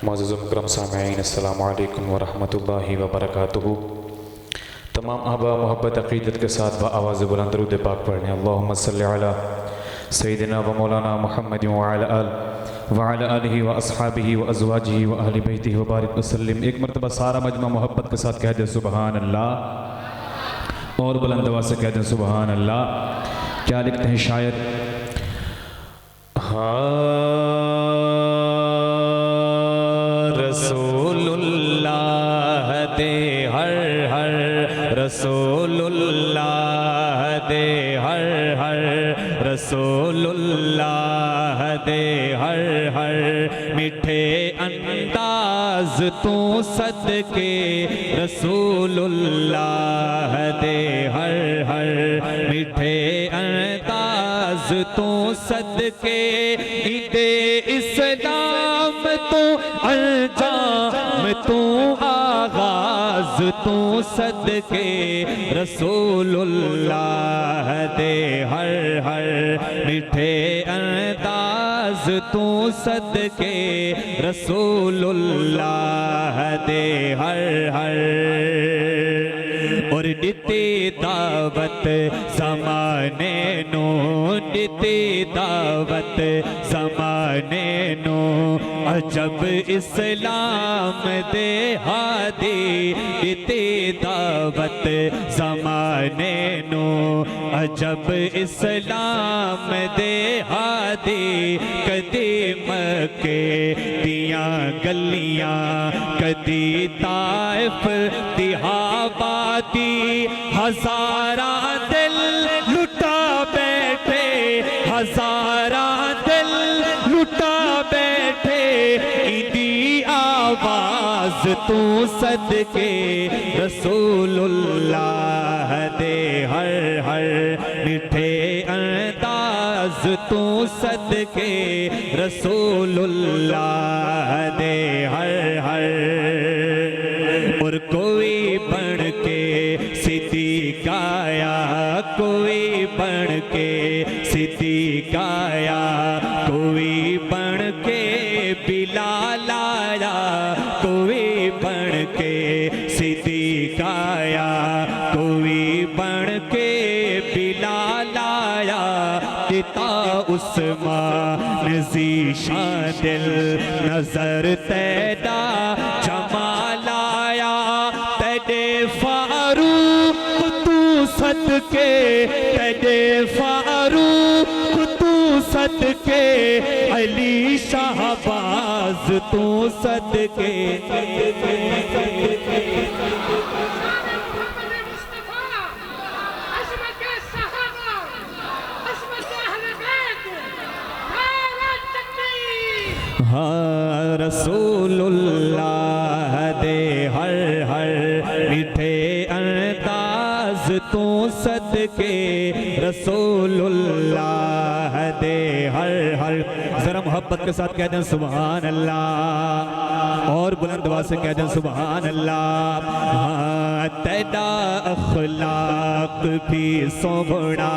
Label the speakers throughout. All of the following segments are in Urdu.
Speaker 1: معزز و مکرم سامعین، السلام علیکم ورحمۃ اللہ وبرکاتہ۔ تمام احباب محبت عقیدت کے ساتھ بآواز بلند درود پاک پڑھنے اللہم صلی علی سیدنا و مولانا محمد وعلی آلہ و اصحابہ و ازواجہ و اہل بیتہ وبارک وسلم۔ ایک مرتبہ سارا مجمع محبت کے ساتھ کہہ دے سبحان اللہ، اور بلند آواز سے کہہ دیں سبحان اللہ۔ کیا لکھتے ہیں شاعر؟ رسول اللہ دے ہر ہر، رسول اللہ دے ہر ہر، رسول اللہ دے ہر ہر، میٹھے انداز تو صدقے رسول اللہ دے ہر ہر، میٹھے انداز تو صدقے عید اسلام تو انجام تو آغاز تو صدقے رسول اللہ دے ہر ہر، میٹھے انداز تو صدقے رسول اللہ دے ہر ہر۔ اور دیتے دعوت زمانے نو، دیتے دعوت زمانے نو، عجب اسلام دے ہادی، دیتے دعوت زمانے نو، عجب اسلام دے ہادی، کدی مکے دیاں گلیاں، کدی طائف دی آبادی، ہزارہ دل لٹا بیٹھے، ہزارہ دل لٹا بیٹھے، ایدی آواز تو صدقے رسول اللہ دے ہر ہر، میٹھے انداز تو صدقے رسول اللہ دے ہر ہر۔ اور کوئی بڑھ کے صدیق آیا، کوئی بڑھ کے صدیق آیا، کوئی بڑھ کے بلال آیا، کوئی بڑھ کے صدیق آیا، کوئی بڑھ کے بلال آیا، پتا عثمان ذیشان دل نظر تیدا جمال آیا، تیرے فاروق تو صدقے، تیرے فاروق تو صدقے، علی شہباز تو صدقے۔ ہاں رسول اللہ دے ہر ہر، میٹھے انداز تو صدقے رسول اللہ دے ہر ہر۔ ذرا محبت کے ساتھ کہہ دیں سبحان اللہ، اور بلند آواز سے کہہ دیں سبحان اللہ۔ ہاں تیرا اخلاق بھی سوگنا،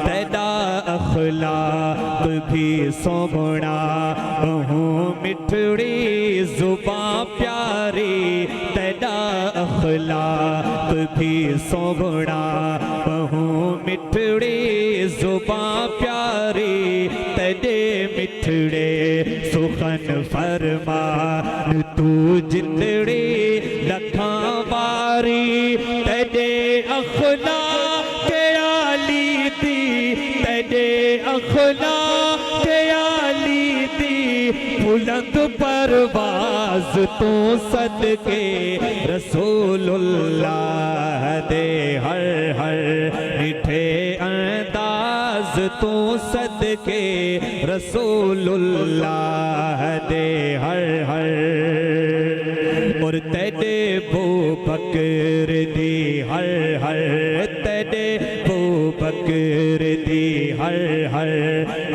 Speaker 1: تیرا اخلاق بھی سوگنا، بہو مٹھڑی زباں پیاری، تیرا اخلاق بھی سوگنا، بہو مٹھڑی زباں پیاری، تیرے مٹھڑے سخن فرمان تو جتڑی لکھاں باری، تیرے اخلاق عالی دی، تیرے اخلاق عالی دی، بلند پرواز تو صدقے رسول اللہ دے ہر ہر، میٹھے انداز تو صدقے رسول اللہ دے ہر ہر۔ اور تیرے بو بکر دی ہر ہر، تیرے بو بکر دی ہر ہر،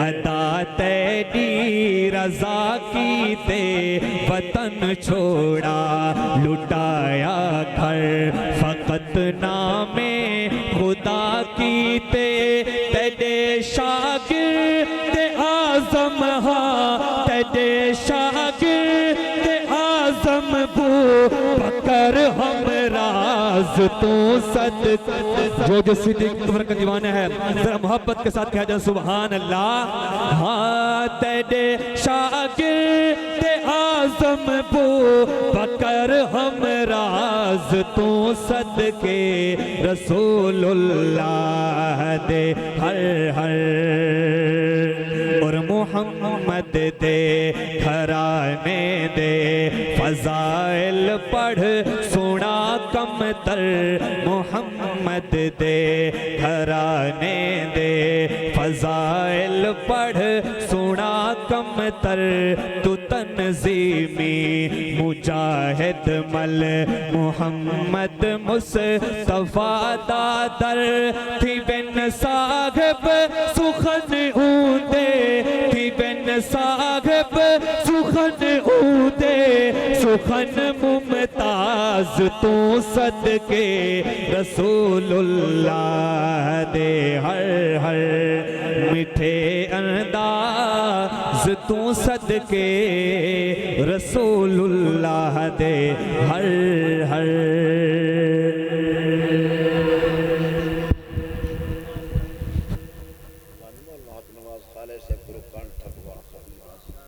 Speaker 1: ادا تیری رضا کی تے وطن چھوڑا، لٹایا گھر فقط نام خدا کی تے، تیرے شاگرد اعظم ہاں، تیرے شاگرد
Speaker 2: تو صدقے جو صدیق اکبر کا دیوانہ ہے ذرا محبت کے ساتھ کہہ جائیں سبحان اللہ ہاں تیرے شاگرد اعظم بو بکر ہم راز تو صدقے رسول اللہ دے ہر ہر اور محمد دے گھرانے دے فضائل پڑھ سونا کم تر محمد دے گھرانے دے فضائل پڑھ سونا کم تر تو تنظیمی مجاہد مل محمد مصطفیٰ دادر تھی بن صاحب سخن اودے تھی بن صاحب سخن اودے سخن ممتاز تو صدقے رسول اللہ دے ہر ہر میٹھے انداز تو صدقے رسول اللہ دے ہر ہر